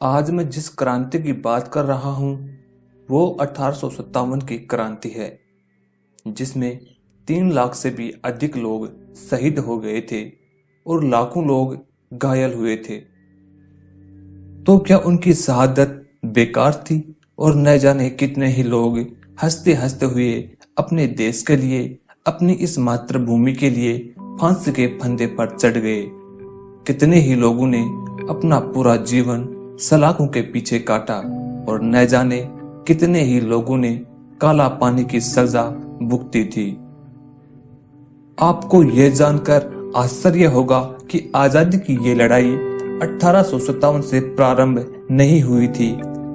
आज मैं जिस क्रांति की बात कर रहा हूँ वो 1857 की क्रांति है, जिसमें 3 लाख से भी अधिक लोग शहीद हो गए थे और लाखों लोग घायल हुए थे। तो क्या उनकी शहादत बेकार थी और न जाने कितने ही लोग हंसते हंसते हुए अपने देश के लिए, अपनी इस मातृभूमि के लिए फांसी के फंदे पर चढ़ गए। कितने ही लोगों ने अपना पूरा जीवन सलाखों के पीछे काटा और न जाने कितने ही लोगों ने काला पानी की सजा भुगती थी। आपको यह जानकर आश्चर्य होगा कि आजादी की ये लड़ाई 1857 से प्रारंभ नहीं हुई थी,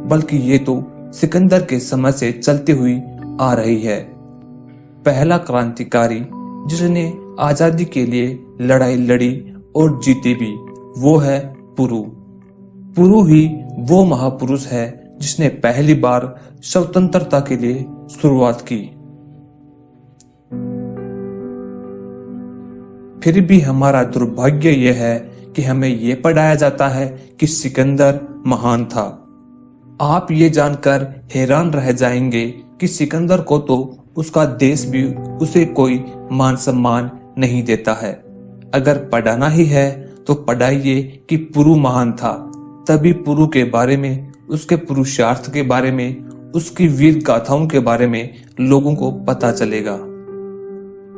बल्कि ये तो सिकंदर के समय से चलती हुई आ रही है। पहला क्रांतिकारी जिसने आजादी के लिए लड़ाई लड़ी और जीती भी, वो है पुरु। पुरु ही वो महापुरुष है जिसने पहली बार स्वतंत्रता के लिए शुरुआत की। फिर भी हमारा दुर्भाग्य यह है कि हमें यह पढ़ाया जाता है कि सिकंदर महान था। आप ये जानकर हैरान रह जाएंगे कि सिकंदर को तो उसका देश भी उसे कोई मान सम्मान नहीं देता है। अगर पढ़ाना ही है तो पढ़ाइए कि पुरु महान था, तभी पुरु के बारे में, उसके पुरुषार्थ के बारे में, उसकी वीर गाथाओं के बारे में लोगों को पता चलेगा।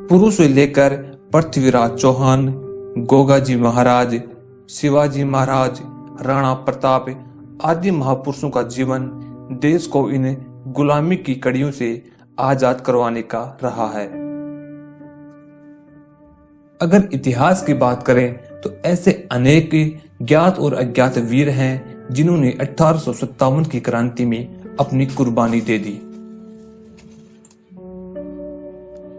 पुरु से लेकर पृथ्वीराज चौहान, गोगाजी महाराज, शिवाजी महाराज, राणा प्रताप आदि महापुरुषों का जीवन देश को इन गुलामी की कड़ियों से आजाद करवाने का रहा है। अगर इतिहास की बात करें तो ऐसे अनेक ज्ञात और अज्ञात वीर हैं जिन्होंने 1857 की क्रांति में अपनी कुर्बानी दे दी।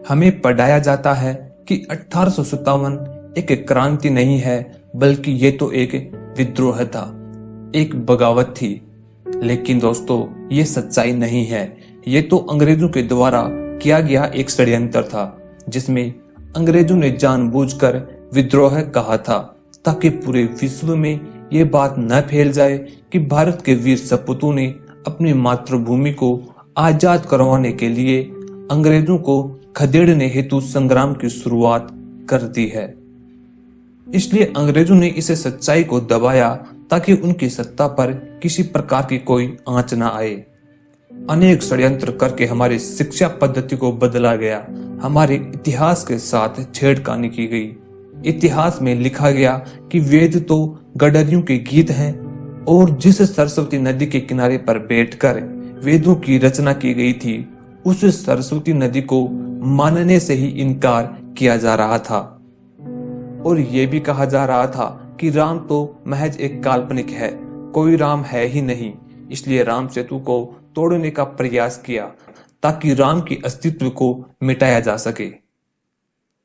हमें पढ़ाया जाता है कि 1857 एक क्रांति नहीं है, बल्कि ये तो एक विद्रोह था, एक बगावत थी। लेकिन दोस्तों, ये सच्चाई नहीं है। ये तो अंग्रेजों के द्वारा किया गया एक षड्यंत्र था, जिसमें अंग्रेजों ने जानबूझकर विद्रोह कहा था, ताकि पूरे विश्व में ये बात न फैल जाए कि भारत के वीर सपूतों ने अपनी मातृभूमि को आजाद करवाने के लिए अंग्रेजों को खदेड़ने हेतु संग्राम की शुरुआत कर दी है। इसलिए अंग्रेजों ने इसे सच्चाई को दबाया ताकि उनकी सत्ता पर किसी प्रकार की कोई आंच न आए। अनेक षड्यंत्र करके हमारी शिक्षा पद्धति को बदला गया, हमारे इतिहास के साथ छेड़खानी की गई। इतिहास में लिखा गया कि वेद तो गडरियों के गीत हैं, और जिस सरस्वती नदी के किनारे पर बैठकर वेदों की रचना की गई थी, उस सरस्वती नदी को मानने से ही इनकार किया जा रहा था। और यह भी कहा जा रहा था कि राम तो महज एक काल्पनिक है, कोई राम है ही नहीं। इसलिए राम सेतु को तोड़ने का प्रयास किया ताकि राम की अस्तित्व को मिटाया जा सके।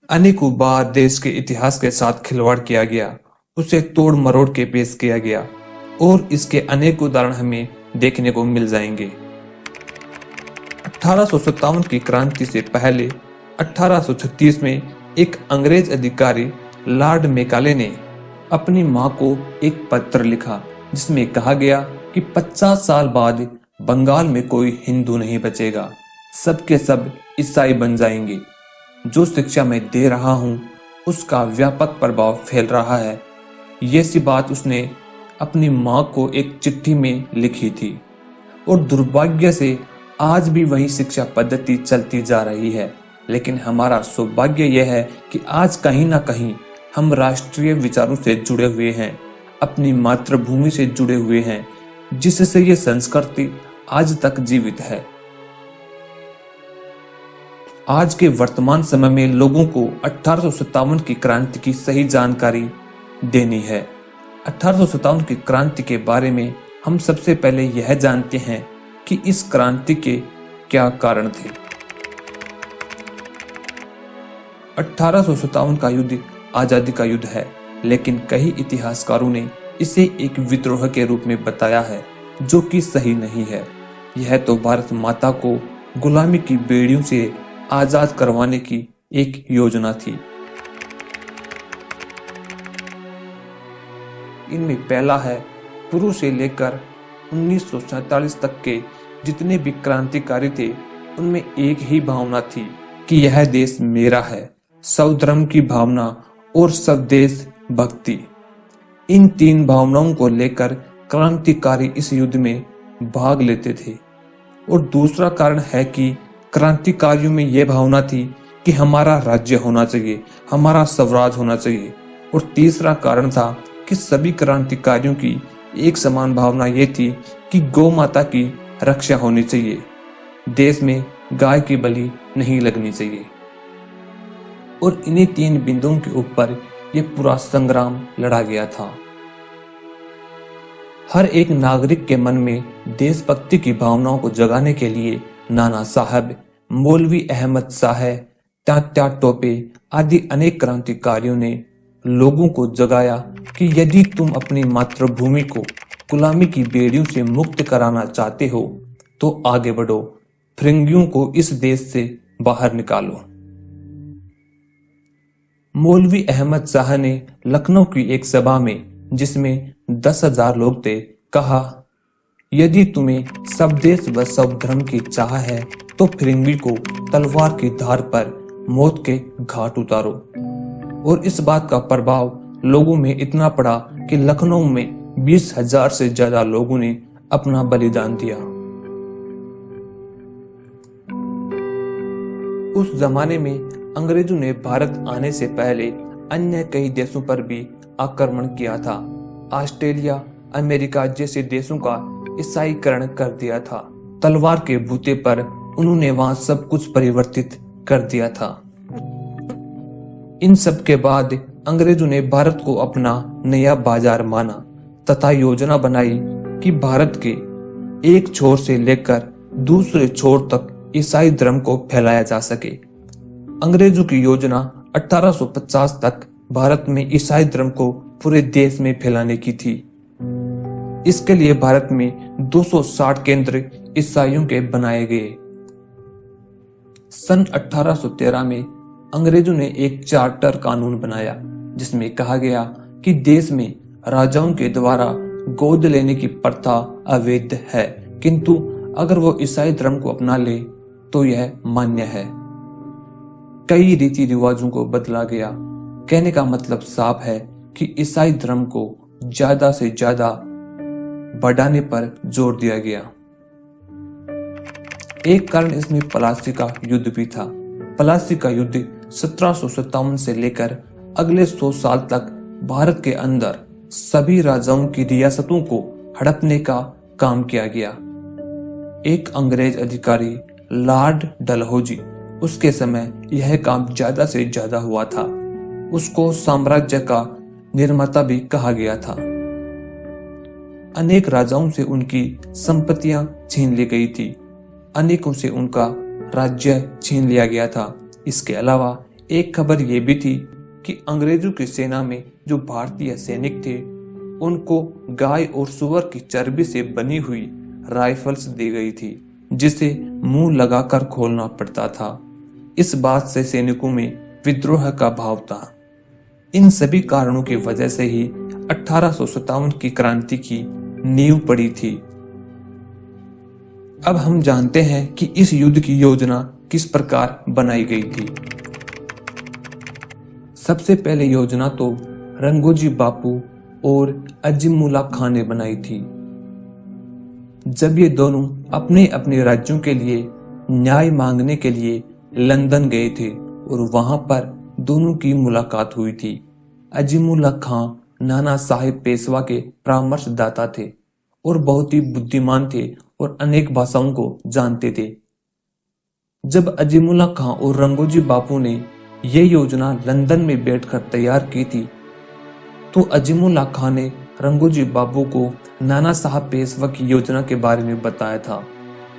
अनेकों बार देश के इतिहास के साथ खिलवाड़ किया गया, उसे तोड़ मरोड़ के पेश किया गया, और इसके अनेक उदाहरण हमें देखने को मिल जाएंगे। 1857 की क्रांति से पहले 1836 में एक अंग्रेज अधिकारी लॉर्ड मैकाले ने अपनी मां को एक पत्र लिखा, जिसमें कहा गया कि 50 साल बाद बंगाल में कोई हिंदू नहीं बचेगा, सबके सब ईसाई बन जाएंगे। जो शिक्षा मैं दे रहा हूं उसका व्यापक प्रभाव फैल रहा है। ये सी बात उसने अपनी मां को एक चिट्ठी में लिखी थी, और दुर्भाग्य से आज भी वही शिक्षा पद्धति चलती जा रही है। लेकिन हमारा सौभाग्य यह है कि आज कहीं ना कहीं हम राष्ट्रीय विचारों से जुड़े हुए हैं, अपनी मातृभूमि से जुड़े हुए हैं, जिससे ये संस्कृति आज तक जीवित है। आज के वर्तमान समय में लोगों को 1857 की क्रांति की सही जानकारी देनी है। 1857 की क्रांति के बारे में हम सबसे पहले यह जानते हैं कि इस क्रांति के क्या कारण थे। 1857 का युद्ध आजादी का युद्ध है, लेकिन कई इतिहासकारों ने इसे एक विद्रोह के रूप में बताया है, जो कि सही नहीं है। यह तो भारत माता को गुलामी की बेड़ियों से आजाद करवाने की एक योजना थी। इनमें पहला है शुरू से लेकर 1947 तक के जितने भी क्रांतिकारी थे, उनमें एक ही भावना थी कि यह देश मेरा है। सब धर्म की भावना और सब देश भक्ति, इन तीन भावनाओं को लेकर क्रांतिकारी इस युद्ध में भाग लेते थे। और दूसरा कारण है कि क्रांतिकारियों में यह भावना थी कि हमारा राज्य होना चाहिए, हमारा स्वराज होना चाहिए। और तीसरा कारण था कि सभी क्रांतिकारियों की एक समान भावना यह थी कि गौ माता की रक्षा होनी चाहिए, देश में गाय की बलि नहीं लगनी चाहिए। और इन्हीं तीन बिंदुओं के ऊपर यह पूरा संग्राम लड़ा गया था। हर एक नागरिक के मन में देशभक्ति की भावनाओं को जगाने के लिए नाना साहब, मौलवी अहमद साहब, तात्या टोपे आदि अनेक क्रांतिकारियों ने लोगों को जगाया कि यदि तुम अपनी मातृभूमि को गुलामी की बेड़ियों से मुक्त कराना चाहते हो तो आगे बढ़ो, फिरंगियों को इस देश से बाहर निकालो। मौलवी अहमद साहब ने लखनऊ की एक सभा में, जिसमें 10,000 लोग थे, कहा, यदि तुम्हें सब देश व सब धर्म की चाह है तो फिरंगी को तलवार की धार पर मौत के घाट उतारो। और इस बात का प्रभाव लोगों में इतना पड़ा कि लखनऊ में 20,000 से ज्यादा लोगों ने अपना बलिदान दिया। उस जमाने में अंग्रेजों ने भारत आने से पहले अन्य कई देशों पर भी आक्रमण किया था। ऑस्ट्रेलिया, अमेरिका जैसे देशों का ईसाईकरण कर दिया था। तलवार के बूते पर उन्होंने वहां सब कुछ परिवर्तित कर दिया था। इन सब के बाद अंग्रेजों ने भारत को अपना नया बाजार माना तथा योजना बनाई कि भारत के एक छोर से लेकर दूसरे छोर तक ईसाई धर्म को फैलाया जा सके। अंग्रेजों की योजना 1850 तक भारत में ईसाई धर्म को पूरे देश में फैलाने की थी। इसके लिए भारत में 260 केंद्र ईसाइयों के बनाए गए। सन 1813 में अंग्रेजों ने एक चार्टर कानून बनाया, जिसमें कहा गया कि देश में राजाओं के द्वारा गोद लेने की प्रथा अवैध है, किंतु अगर वो ईसाई धर्म को अपना ले तो यह मान्य है। कई रीति रिवाजों को बदला गया। कहने का मतलब साफ है कि ईसाई धर्म को ज्यादा से ज्यादा बढ़ाने पर जोर दिया गया। एक कारण इसमें प्लासी का युद्ध भी था। प्लासी का युद्ध 1757 से लेकर अगले 100 साल तक भारत के अंदर सभी राजाओं की रियासतों को हड़पने का काम किया गया। एक अंग्रेज अधिकारी लॉर्ड डलहौजी, उसके समय यह काम ज्यादा से ज्यादा हुआ था। उसको साम्राज्य का निर्माता भी कहा गया था। अनेक राजाओं से उनकी संपत्तियां छीन ली गई थी। अनेकों से उनका राज्य छीन लिया गया था। इसके अलावा एक खबर यह भी थी कि अंग्रेजों की सेना में जो भारतीय सैनिक थे, उनको गाय और सुअर की चर्बी से बनी हुई राइफल्स दी गई थी, जिसे मुंह लगाकर खोलना पड़ता था। इस बात से सैनिकों में विद्रोह का भाव था। इन सभी कारणों की वजह से ही 1857 की क्रांति की नींव पड़ी थी। अब हम जानते हैं कि इस युद्ध की योजना किस प्रकार बनाई गई थी। सबसे पहले योजना तो रंगोजी बापू और अजीमुल्ला खां ने बनाई थी। जब ये दोनों अपने अपने राज्यों के लिए न्याय मांगने के लिए लंदन गए थे और वहां पर दोनों की मुलाकात हुई थी। अजीमुल्ला खां नाना साहिब पेशवा के परामर्शदाता थे और बहुत ही बुद्धिमान थे और अनेक भाषाओं को जानते थे। जब अजीमुल्ला खां और रंगोजी बापू ने यह योजना लंदन में बैठकर तैयार की थी, तो अजीमुल्ला खां ने रंगोजी बापू को नाना साहब पेशवा की योजना के बारे में बताया था।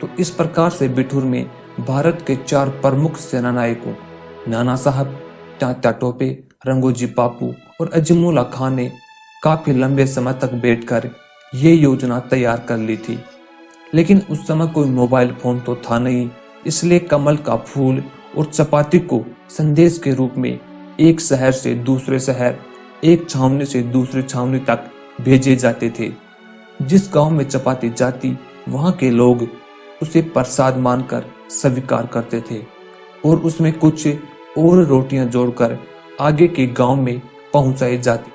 तो इस प्रकार से बिठूर में भारत के 4 प्रमुख सेनानायकों नाना साहब, तात्या टोपे, रंगोजी बापू और अजीमुल्ला खां ने काफी लंबे समय तक बैठकर ये योजना तैयार कर ली थी। लेकिन उस समय कोई मोबाइल फोन तो था नहीं, इसलिए कमल का फूल और चपाती को संदेश के रूप में एक शहर से दूसरे शहर, एक छावनी से दूसरी छावनी तक भेजे जाते थे। जिस गांव में चपाती जाती वहां के लोग उसे प्रसाद मानकर स्वीकार करते थे और उसमें कुछ और रोटियां जोड़कर आगे के गांव में पहुंचाई जाती।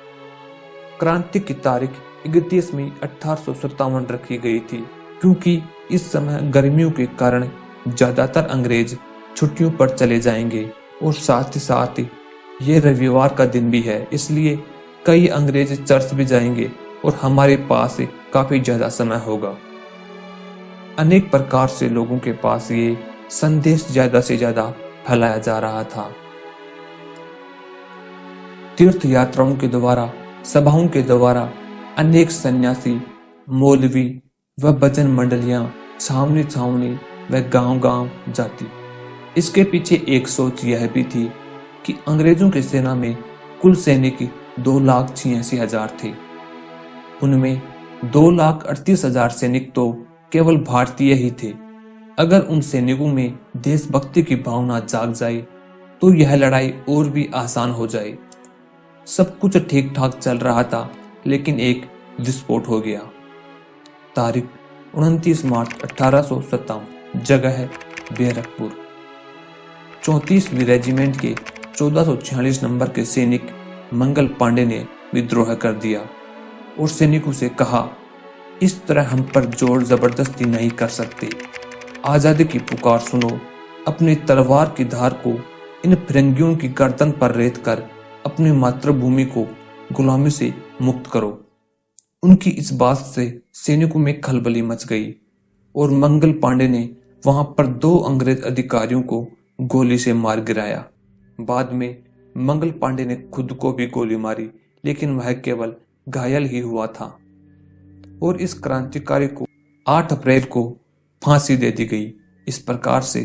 क्रांति की तारीख 31 मई 1857 रखी गई थी क्योंकि इस समय गर्मियों के कारण ज्यादातर अंग्रेज छुट्टियों पर चले जाएंगे और साथ ही साथ ये रविवार का दिन भी है, इसलिए कई अंग्रेज चर्च भी जाएंगे और हमारे पास काफी ज्यादा समय होगा। अनेक प्रकार से लोगों के पास ये संदेश ज्यादा से ज्यादा फैलाया जा रहा था। तीर्थ यात्राओं के द्वारा, सभाओं के द्वारा अनेक सन्यासी, मौलवी व भजन मंडलियां छावनी छावनी व गांव गांव जाती। इसके पीछे एक सोच यह भी थी कि अंग्रेजों की सेना में कुल सैनिक 2,86,000 थे। उनमें 2,38,000 सैनिक तो केवल भारतीय ही थे। अगर उन सैनिकों में देशभक्ति की भावना जाग जाए तो यह लड़ाई और भी आसान हो जाए। सब कुछ ठीक ठाक चल रहा था, लेकिन एक विस्फोट हो गया। तारीख 29 मार्च 1857, जगह है बैरकपुर। 34वीं रेजिमेंट के 1446 नंबर के सैनिक मंगल पांडे ने विद्रोह कर दिया और सैनिकों से कहा, इस तरह हम पर जोर जबरदस्ती नहीं कर सकते। आजादी की पुकार सुनो। अपनी तलवार की धार को इन फिरंगियों की गर्दन पर रेत कर अपनी मातृभूमि को गुलामी से मुक्त करो। उनकी इस बात से सैनिकों में खलबली मच गई और मंगल पांडे ने वहां पर 2 अंग्रेज अधिकारियों को गोली से मार गिराया। बाद में मंगल पांडे ने खुद को भी गोली मारी, लेकिन वह केवल घायल ही हुआ था और इस क्रांतिकारी को 8 अप्रैल को फांसी दे दी गई। इस प्रकार से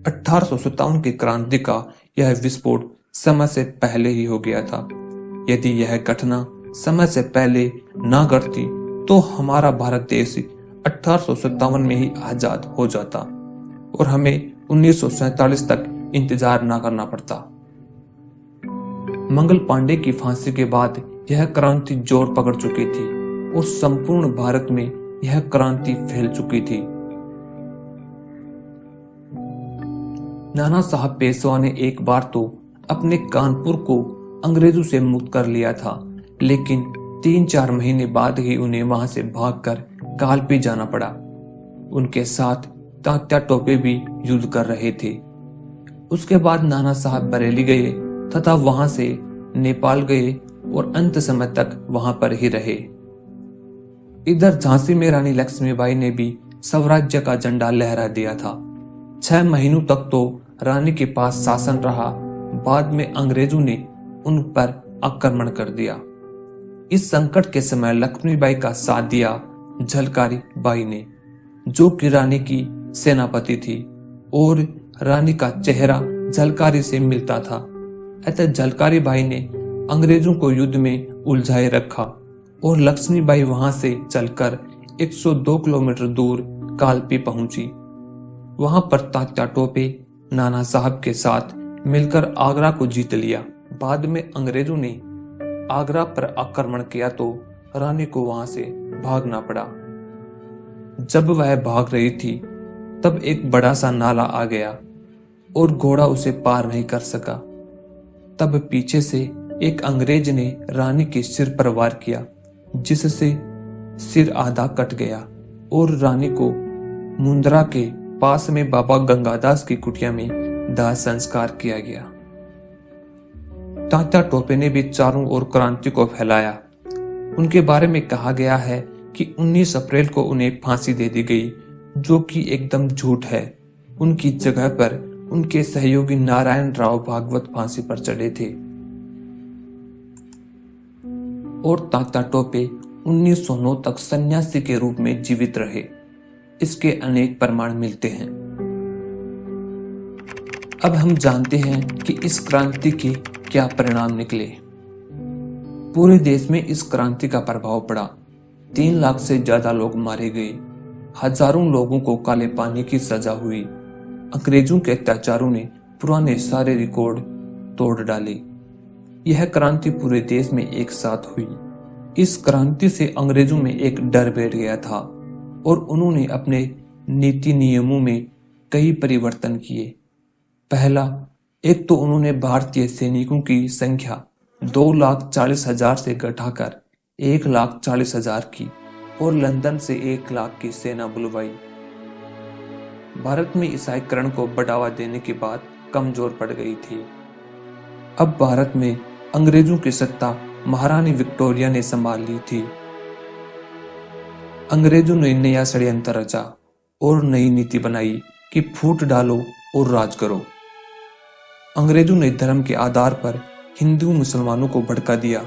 1857 की क्रांति का यह विस्फोट समय से पहले ही हो गया था। यदि यह घटना समय से पहले ना घटती तो हमारा भारत देश 1857 में ही आजाद हो जाता और हमें 1947 तक इंतजार ना करना पड़ता। मंगल पांडे की फांसी के बाद यह क्रांति जोर पकड़ चुकी थी और संपूर्ण भारत में यह क्रांति फैल चुकी थी। नाना साहब पेशवा ने एक बार तो अपने कानपुर को अंग्रेजों से मुक्त कर लिया था, लेकिन 3-4 महीने बाद ही उन्हें वहां से भागकर कालपी जाना पड़ा। उनके साथ तात्या टोपे भी युद्ध कर रहे थे। उसके बाद नाना साहब बरेली गए तथा वहां से नेपाल गए और अंत समय तक वहां पर ही रहे। इधर झांसी में रानी लक्ष्मीबाई ने भी स्वराज्य का झंडा लहरा दिया था। 6 महीनों तक तो रानी के पास शासन रहा। बाद में अंग्रेजों ने उन पर आक्रमण कर दिया। इस संकट के समय लक्ष्मीबाई का साथ दिया झलकारी बाई ने, जो कि रानी की सेनापति थी और रानी का चेहरा झलकारी से मिलता था। अतः झलकारी बाई ने अंग्रेजों को युद्ध में उलझाए रखा और लक्ष्मीबाई वहां से चलकर 102 किलोमीटर दूर कालपी पहुंची। वहां पर तात्या टोपे नाना साहब के साथ मिलकर आगरा को जीत लिया। बाद में अंग्रेजों ने आगरा पर आक्रमण किया तो रानी को वहां से भागना पड़ा। जब वह भाग रही थी तब एक बड़ा सा नाला आ गया और घोड़ा उसे पार नहीं कर सका। तब पीछे से एक अंग्रेज ने रानी के सिर पर वार किया, जिससे सिर आधा कट गया और रानी को मुंद्रा के पास में बाबा गंगादास की कुटिया में दाह संस्कार किया गया। तात्या टोपे ने भी चारों ओर क्रांति को फैलाया। उनके बारे में कहा गया है कि 19 अप्रैल को उन्हें फांसी दे दी गई, जो कि एकदम झूठ है। उनकी जगह पर उनके सहयोगी नारायण राव भागवत फांसी पर चढ़े थे और तात्या टोपे 1909 तक सन्यासी के रूप में जीवित रहे। इसके अनेक प्रमाण मिलते हैं। अब हम जानते हैं कि इस क्रांति के क्या परिणाम निकले। पूरे देश में इस क्रांति का प्रभाव पड़ा। 3 लाख से ज्यादा लोग मारे गए। हजारों लोगों को काले पानी की सजा हुई। अंग्रेजों के अत्याचारों ने पुराने सारे रिकॉर्ड तोड़ डाले। यह क्रांति पूरे देश में एक साथ हुई। इस क्रांति से अंग्रेजों में एक डर बैठ गया था और उन्होंने अपने नीति नियमों में कई परिवर्तन किए। पहला, एक तो उन्होंने भारतीय सैनिकों की संख्या 2,40,000 से घटाकर 1,40,000 की और लंदन से 1 लाख की सेना बुलवाई। भारत में ईसाईकरण को बढ़ावा देने की बात कमजोर पड़ गई थी। अब भारत में अंग्रेजों की सत्ता महारानी विक्टोरिया ने संभाल ली थी। अंग्रेजों ने नया षड्यंत्र रचा और नई नीति बनाई कि फूट डालो और राज करो। अंग्रेजों ने धर्म के आधार पर हिंदू मुसलमानों को भड़का दिया,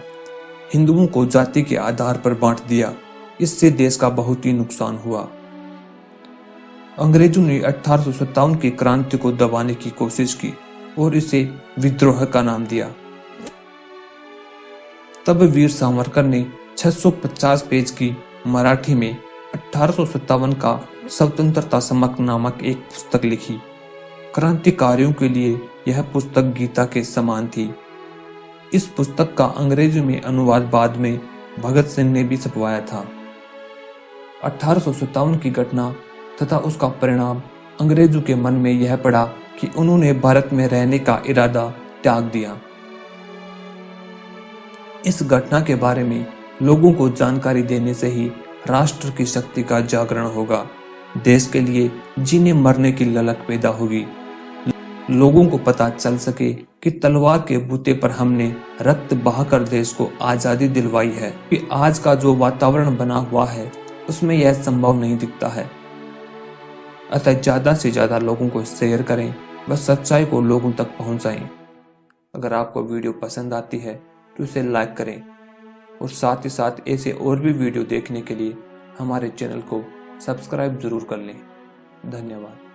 हिंदुओं को जाति के आधार पर बांट दिया। इससे देश का बहुत ही नुकसान हुआ। अंग्रेजों ने 1857 की क्रांति को दबाने की कोशिश की और इसे विद्रोह का नाम दिया। तब वीर सावरकर ने 650 पेज की मराठी में 1857 का स्वतंत्रता समक नामक एक पुस्तक लिखी। क्रांतिकारियों के लिए यह पुस्तक गीता के समान थी। इस पुस्तक का अंग्रेजी में अनुवाद बाद में भगत सिंह ने भी छपवाया था। 1857 की घटना तथा उसका परिणाम अंग्रेजों के मन में यह पड़ा कि उन्होंने भारत में रहने का इरादा त्याग दिया। इस घटना के बारे में लोगों को जानकारी देने से ही राष्ट्र की शक्ति का जागरण होगा। देश के लिए जीने मरने की ललक पैदा होगी। लोगों को पता चल सके कि तलवार के बूते पर हमने रक्त बहाकर देश को आजादी दिलवाई है कि आज का जो वातावरण बना हुआ है उसमें यह संभव नहीं दिखता है। अतः ज्यादा से ज्यादा लोगों को शेयर करें, बस सच्चाई को लोगों तक पहुंचाएं। अगर आपको वीडियो पसंद आती है तो इसे लाइक करें और साथ ही साथ ऐसे और भी वीडियो देखने के लिए हमारे चैनल को सब्सक्राइब जरूर कर लें। धन्यवाद।